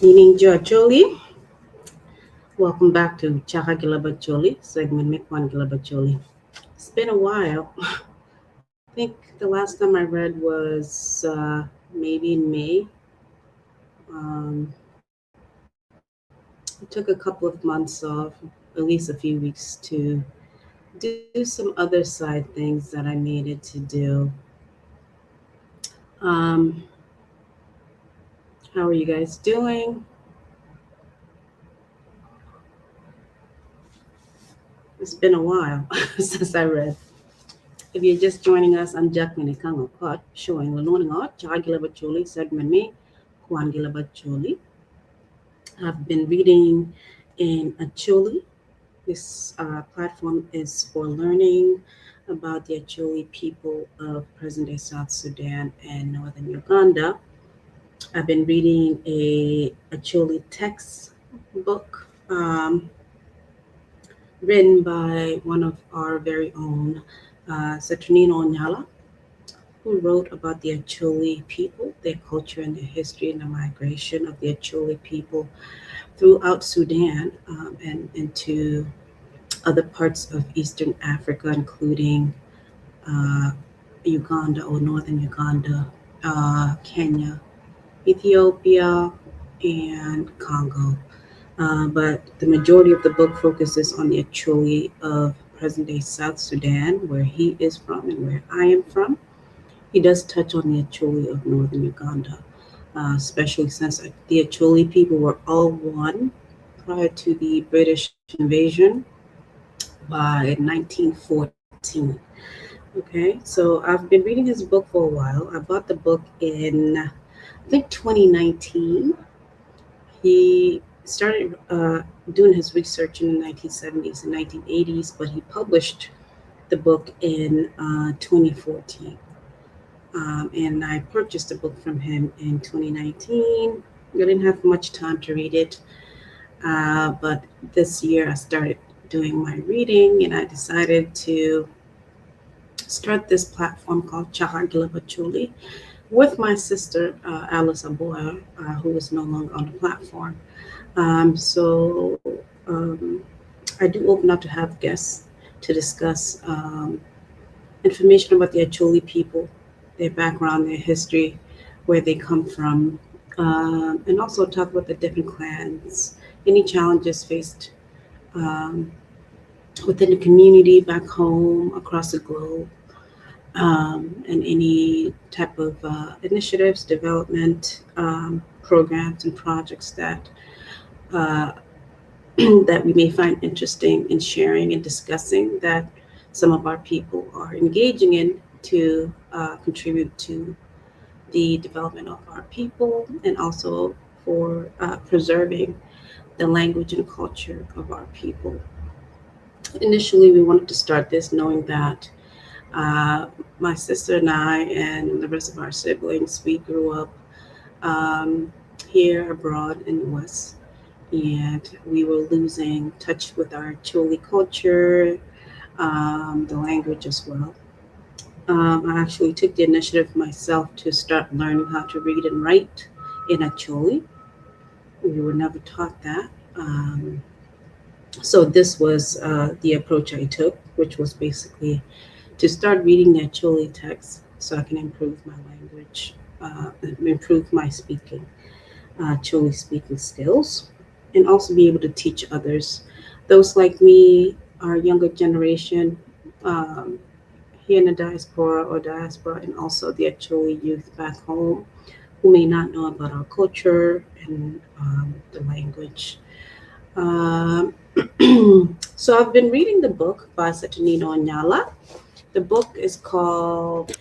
Meaning Acholi. Welcome back to Chaka Acholi, segment में Kwan Acholi. It's been a while. I think the last time I read was maybe in May. It took a couple of months off, at least a few weeks, to do some other side things that I needed to do. Um, how are you guys doing? It's been a while since I read. If you're just joining us, I'm Jacqueline Kango Kot, showing Learning Art, Chagila Bacholi, segment me, Kwan Bacholi. I've been reading in Acholi. This platform is for learning about the Acholi people of present day South Sudan and northern Uganda. I've been reading a Acholi text book written by one of our very own, Saturnino Nyala, who wrote about the Acholi people, their culture and their history, and the migration of the Acholi people throughout Sudan and into other parts of Eastern Africa, including uh, Uganda or northern Uganda, Kenya, Ethiopia, and Congo. But the majority of the book focuses on the Acholi of present day South Sudan, where he is from and where I am from. He does touch on the Acholi of northern Uganda, especially since the Acholi people were all one prior to the British invasion by 1914. Okay, so I've been reading his book for a while. I bought the book in, I think, 2019. He started doing his research in the 1970s and 1980s, but he published the book in 2014. And I purchased a book from him in 2019. I didn't have much time to read it, but this year I started doing my reading and I decided to start this platform called Chaka Acholi with my sister, Alice Aboya, who is no longer on the platform. So I do open up to have guests to discuss information about the Acholi people, their background, their history, where they come from, and also talk about the different clans, any challenges faced um, within the community back home, across the globe, and any type of initiatives, development programs, and projects that uh, that we may find interesting in sharing and discussing that some of our people are engaging in to contribute to the development of our people and also for preserving the language and culture of our people. Initially, we wanted to start this knowing that uh, my sister and I and the rest of our siblings, we grew up um, here abroad in the West, and we were losing touch with our Choli culture, the language as well. I actually took the initiative myself to start learning how to read and write in Acholi. We were never taught that. So this was the approach I took, which was basically to start reading the Acholi text so I can improve my language, improve my speaking, Acholi speaking skills, and also be able to teach others. Those like me, our younger generation, um, here in the diaspora, and also the Acholi youth back home who may not know about our culture and the language. Um, so I've been reading the book by Saturnino Nyala. The book is called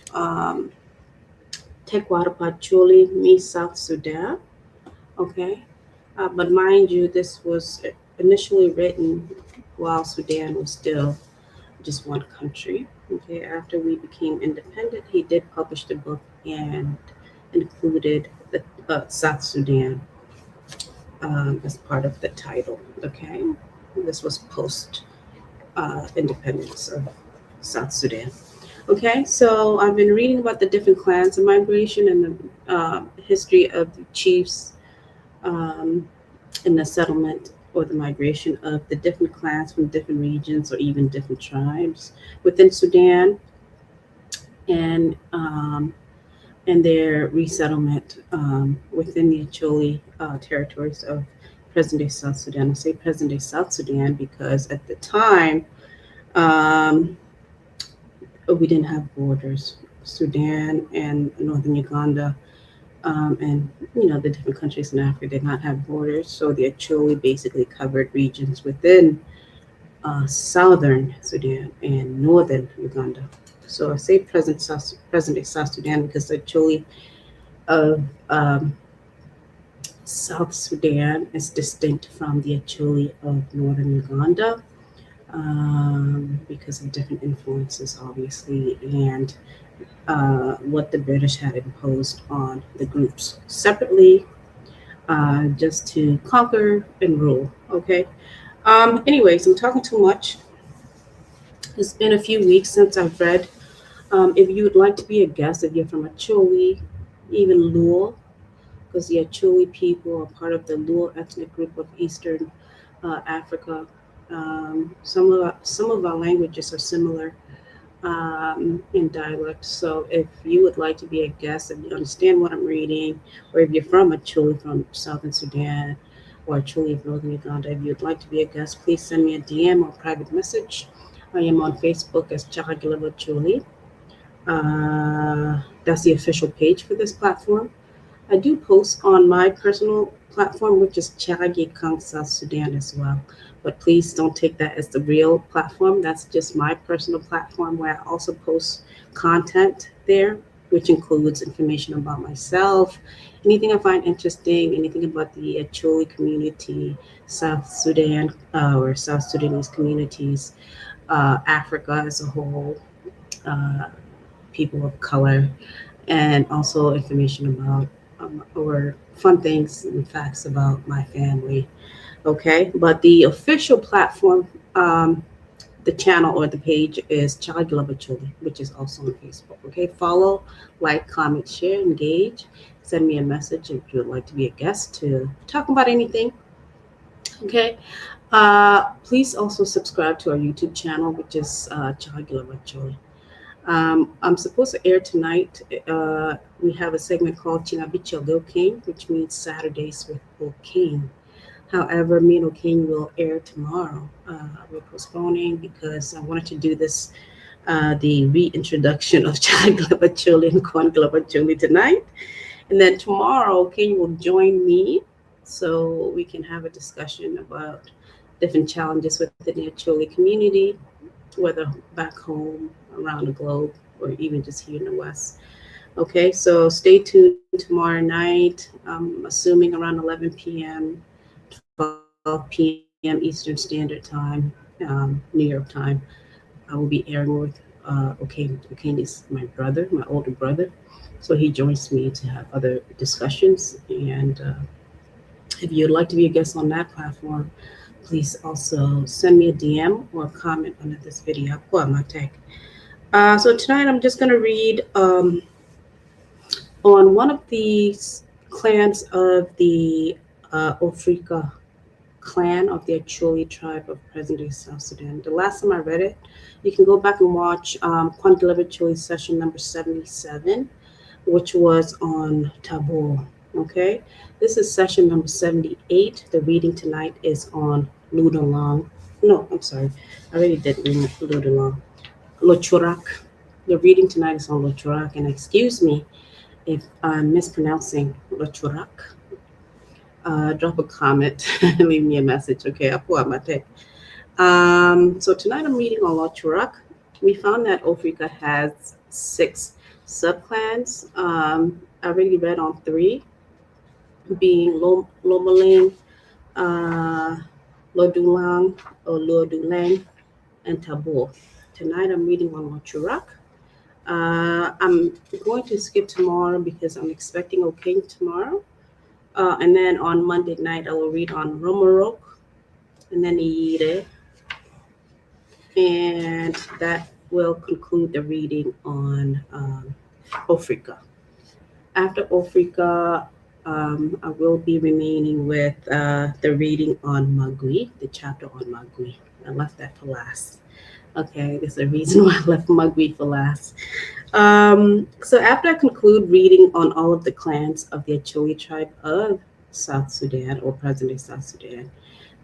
Tekwara Me South Sudan. Okay, but mind you, this was initially written while Sudan was still just one country. Okay, after we became independent, he did publish the book and included the South Sudan as part of the title. Okay, this was post independence of South Sudan. Okay, so I've been reading about the different clans of migration and the history of the chiefs um, in the settlement or the migration of the different clans from different regions or even different tribes within Sudan, and their resettlement within the Acholi territories of present-day South Sudan. I say present-day South Sudan because at the time um, we didn't have borders. Sudan and northern Uganda, and the different countries in Africa did not have borders, so the Acholi basically covered regions within southern Sudan and northern Uganda. So I say present day South Sudan because the Acholi of South Sudan is distinct from the Acholi of northern Uganda, because of different influences, obviously, and what the British had imposed on the groups separately, just to conquer and rule. Okay. Anyways, I'm talking too much. It's been a few weeks since I've read. If you would like to be a guest, if you're from Acholi, even Lul, because the Acholi people are part of the Lul ethnic group of Eastern Africa. Some of our languages are similar in dialect. So if you would like to be a guest, if you understand what I'm reading, or if you're from Acholi, from Southern Sudan, or Acholi of Northern Uganda, if you'd like to be a guest, please send me a DM or private message. I am on Facebook as Chaka Acholi. That's the official page for this platform. I do post on my personal platform, which is Chagi Kang South Sudan as well. But please don't take that as the real platform. That's just my personal platform where I also post content there, which includes information about myself, anything I find interesting, anything about the Acholi community, South Sudan, or South Sudanese communities, Africa as a whole, uh, people of color, and also information about or fun things and facts about my family. Okay, but the official platform, the channel or the page is Child Leb Acholi, which is also on Facebook. Okay, follow, like, comment, share, engage. Send me a message if you would like to be a guest to talk about anything. Okay, please also subscribe to our YouTube channel, which is Child Leb Acholi. I'm supposed to air tonight. We have a segment called Chinabicha Lil King, which means Saturdays with Lil King. However, me and Lil King will air tomorrow. We're postponing because I wanted to do this, the reintroduction of Chai Glabachuli and Kwan Glabachuli tonight. And then tomorrow, King will join me so we can have a discussion about different challenges within the Acholi community, whether back home, around the globe, or even just here in the West. Okay, so stay tuned tomorrow night. Assuming around 11 p.m., 12 p.m. Eastern Standard Time, New York time. I will be airing with O'Kane. O'Kane is my brother, my older brother. So he joins me to have other discussions. And if you'd like to be a guest on that platform, please also send me a DM or comment under this video. So tonight I'm just going to read on one of the clans of the Ofirika clan of the Acholi tribe of present-day South Sudan. The last time I read it, you can go back and watch Kwan Delivered Acholi session number 77, which was on Tabor. Okay, this is session number 78. The reading tonight is on Ludolong. No, I'm sorry, I already did read Ludolong. Locurak. The reading tonight is on Locurak, and excuse me if I'm mispronouncing Locurak. Drop a comment, leave me a message. Okay, so tonight I'm reading on Locurak. We found that Ofirika has 6 subclans. I already read on 3, being Lomaling, uh, Lodulang, or Lodulang, and Tabor. Tonight I'm reading on Locurak. I'm going to skip tomorrow because I'm expecting O'King tomorrow. And then on Monday night, I will read on Romarok and then Iyire. And that will conclude the reading on Ofirika. After Ofirika, I will be remaining with the reading on Magui, the chapter on Magui. I left that for last. Okay, there's a reason why I left Magui for last. So after I conclude reading on all of the clans of the Acholi tribe of South Sudan or present-day South Sudan,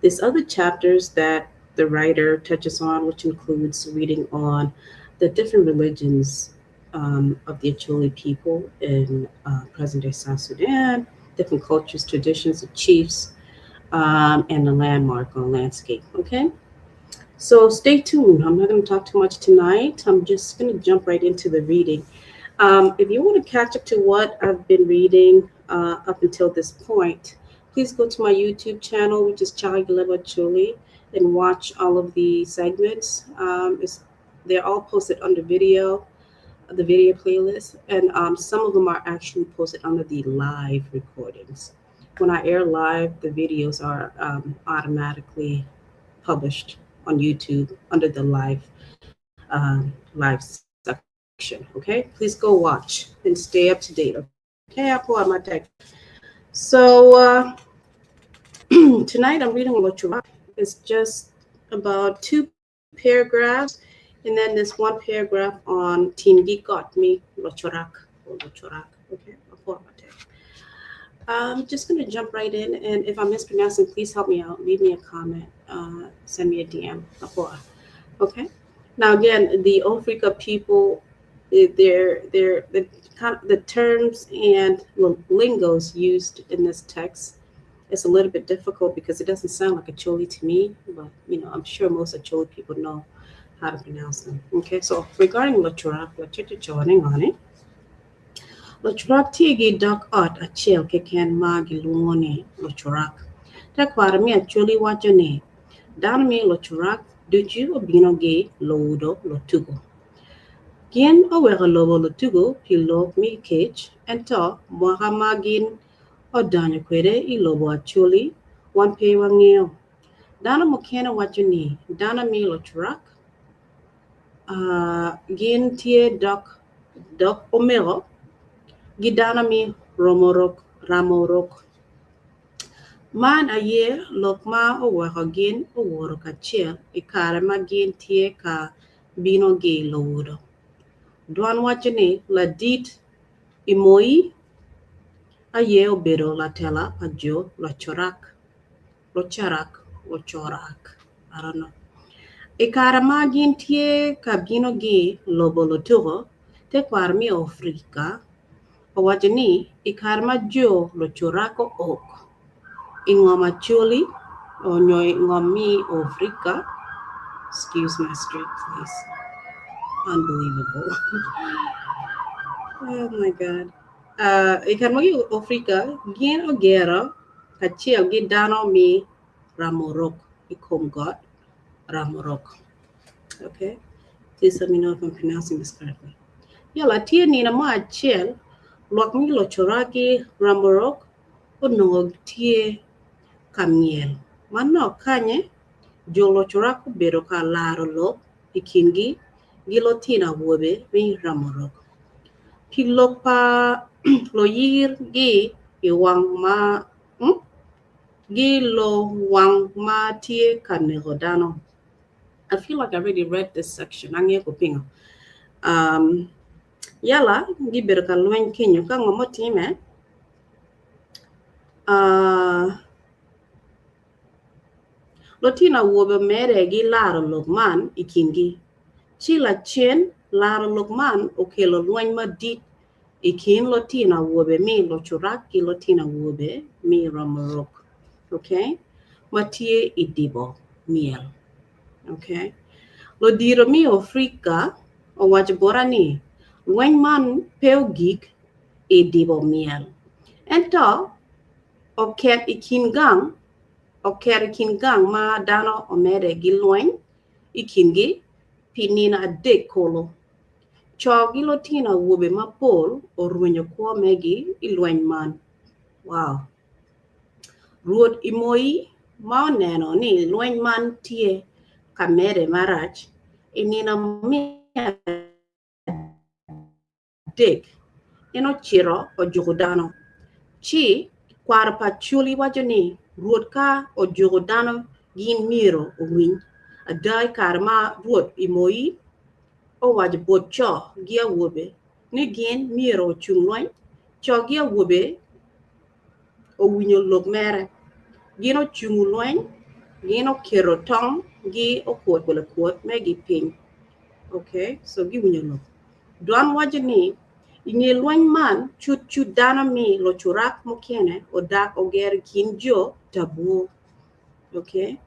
there's other chapters that the writer touches on, which includes reading on the different religions of the Acholi people in present-day South Sudan, different cultures, traditions of chiefs, and the landmark or landscape. Okay, so stay tuned. I'm not going to talk too much tonight. I'm just going to jump right into the reading. If you want to catch up to what I've been reading up until this point, please go to my YouTube channel, which is Chaka Leb Acholi, and watch all of the segments. They're all posted under video, the video playlist, and some of them are actually posted under the live recordings. When I air live, the videos are automatically published on YouTube under the live section. Okay, please go watch and stay up to date. Okay, I pull out my text. So tonight I'm reading Locurak. It's just about two paragraphs, and then there's one paragraph on Tingi got me Locurak or Locurak. Okay, I'll pull out my text. I'm just gonna jump right in, and if I'm mispronouncing, please help me out. Leave me a comment. Send me a DM. I'll pull out. Okay. Now again, the Ofirika people, the kind of, the terms and lingos used in this text is a little bit difficult because it doesn't sound like a Choli to me, but I'm sure most Acholi people know how to pronounce them. Okay, so regarding Lochurak, Lochurak tigi dok ot achiel keken ma giluongo ni Lochurak. Tekwaro mi Acholi wacho ni dano mi Lochurak duchi obino gi lodo lotugo. Gin oweko lobo lotugo pi lok mi kech ento mwaka ma gin odonjo kwede I lobo Acholi wan pe wang'eyo. Dano mokene wacho ni dano mi Lochurak gin tie dok omero gi dano mi ramorok. Man aye lok ma oweko gin owuoro kachiel I kare ma gin tie ka bino gi lowudo. Dwan wacho ni ladit imoi aye obedo latela pa jo Lochurak. I don't know. E kare ma gin tie ka bino gi lobo loturo te kwar mi Ofirika owacho ni e kare ma jo Lochurako ok ing'om Acholi or ing'om mi Ofirika. Excuse my street, please. Unbelievable. Oh my God. E kare ma gi Ofirika gin ogero kachiel gi dano mi Ramorok I kom got Ramorok. Okay, please let me know if I'm pronouncing this correctly. Yala tie nina ma achiel lwak mi Lochuraki Ramorok onongo tie kamiel. Mano kanye jo Lochurak obedo ka laro lok I kindgi gi Lotina wuobe mi Ramorok. Pi lok pa loyir gi I wang ma gi lo wang ma tie ka nego dano. I feel like I already read this section. Yala gibedo ka lweny kinyo ka ng'ama time Lotina wuobe mere gi laro lok man I kindgi. Chila chien laro lok man okelo lweny madit I kind Lotina wuobe mi Lochurak gi Lotina wuobe mi Ramorok. Okay? Matie I dibo miel. Okay? Lodiro mi Ofirika owacho bora ni lweny man peo gik I dibo miel. Ento oket I kin gang ma dano omede gi lweny I kindgi pi nina adek kolo. Cho gi Lotina wuobe mapol orwenyo kwo megi I lweny man. Wow. Ruoth Imoi ma oneno ni lweny man tie kamere marach I nina mi adek en ochiro ojuko dano. Chi kwar pa chuli wajani ruot ka o jogo dano gin miro o winy a dai karma ruot imoi o waj bot cho gia wobe ni gin miro chung loin cho gia wobe o winyo lok mere gino chung loin gino kero tong gi o kuot wala kuot me gi ping. Okay, so gi winyo lok Don wajani inye luany man chut dana mi lo churak mokene o dak o ger kinjo tabu. Okay.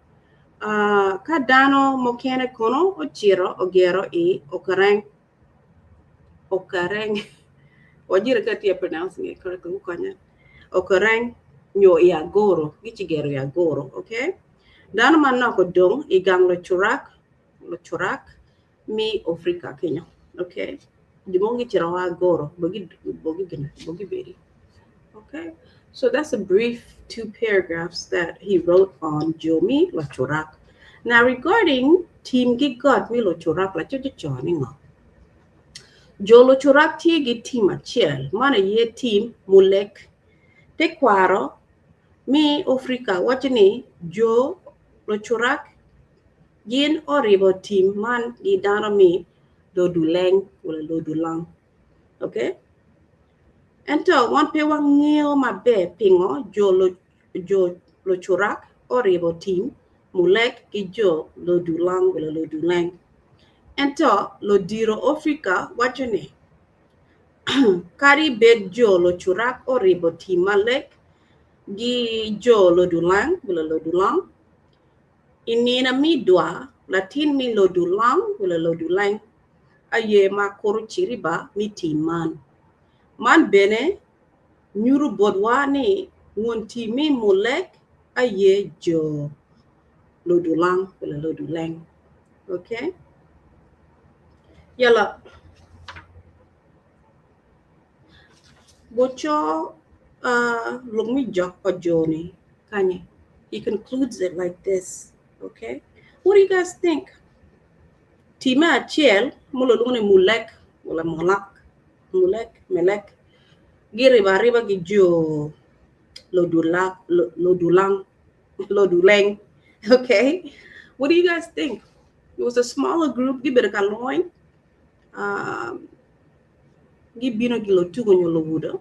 Ka dano mokene kono o chiro o gero o kareng wajira ka tia pronouncing it correctly ukanya o kareng nyo ya goro gichi gero ya goro. Okay. Dano man na ko dong igang lo churak mi Ofirika Kenya. Okay. Dimongi chirawa goro bogi beri. Okay, so that's a brief 2 paragraphs that he wrote on Jomi Locurak. Now regarding team gigot mi Locurak la jojo Jo Locurak gi team achiel mana ye team mulek te kwaro mi Ofirika wachni Jo Locurak gin oribo team man gi dano mi do duleng wala do dulang. Okay? Ento wan pe wang ngeo mabe pingo jo lo churak oribo team mulek ki jo lo dulang wala lo duleng. Ento lo diro Ofirika wachane kari bed jo lo churak oribo team malek gi jo lo dulang wala lo dulang. Inina mi dua latin mi lo dulang wala lo duleng aye ma koru chiriba mi team man bene nyuru bodwani wonti mi mulek aye jo lodulang wala loduleng. Okay, yala bocho lumi jok pa joni kanye. He concludes it like this. Okay, what do you guys think? Tima achiel mulo lungone mulek wala mulek melek giri bariba gi jo lodulang loduleng. Okay, what do you guys think? It was a smaller group. Give it a kaloin. Give bino gilo tugo nyolo wuda.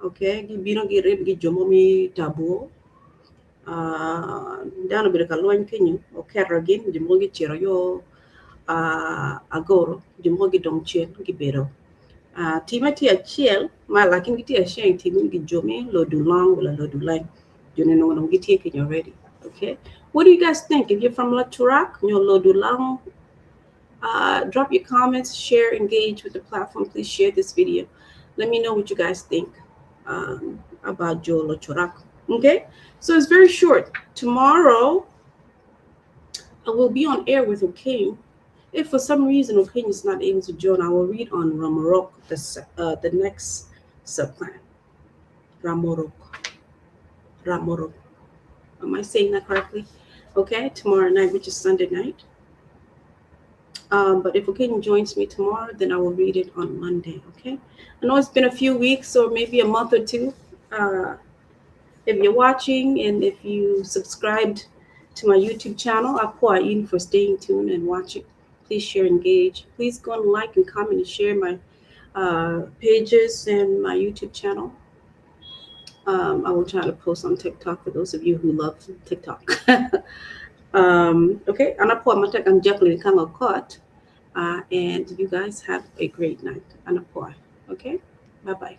Okay, give bino gi rib gi jomomi tabu. Dano bit a kaloin kenyu. Okay, again, jimogi chiro yo agoro. Jimogi dong chen gibero. Timati achiel ma lakin giti asheng timun gi jomi lodulang wala loduleng. Jone nong giti kenyo already. Okay, what do you guys think? If you're from Locurak, Lodulang, drop your comments, share, engage with the platform. Please share this video. Let me know what you guys think about Jo Locurak. Okay, so it's very short. Tomorrow, I will be on air with O'Kane. If for some reason O'Kane is not able to join, I will read on Ramorok, the next subclan. Ramorok. Am I saying that correctly? Okay, tomorrow night, which is Sunday night. But if O'Kane joins me tomorrow, then I will read it on Monday. Okay, I know it's been a few weeks or maybe a month or two. If you're watching and if you subscribed to my YouTube channel, I pour in for staying tuned and watching. Please share, engage. Please go and like and comment and share my pages and my YouTube channel. I will try to post on TikTok for those of you who love TikTok. Okay, Anapo Matak and Jacqueline Kango Court. And you guys have a great night. Anapo. Okay, bye bye.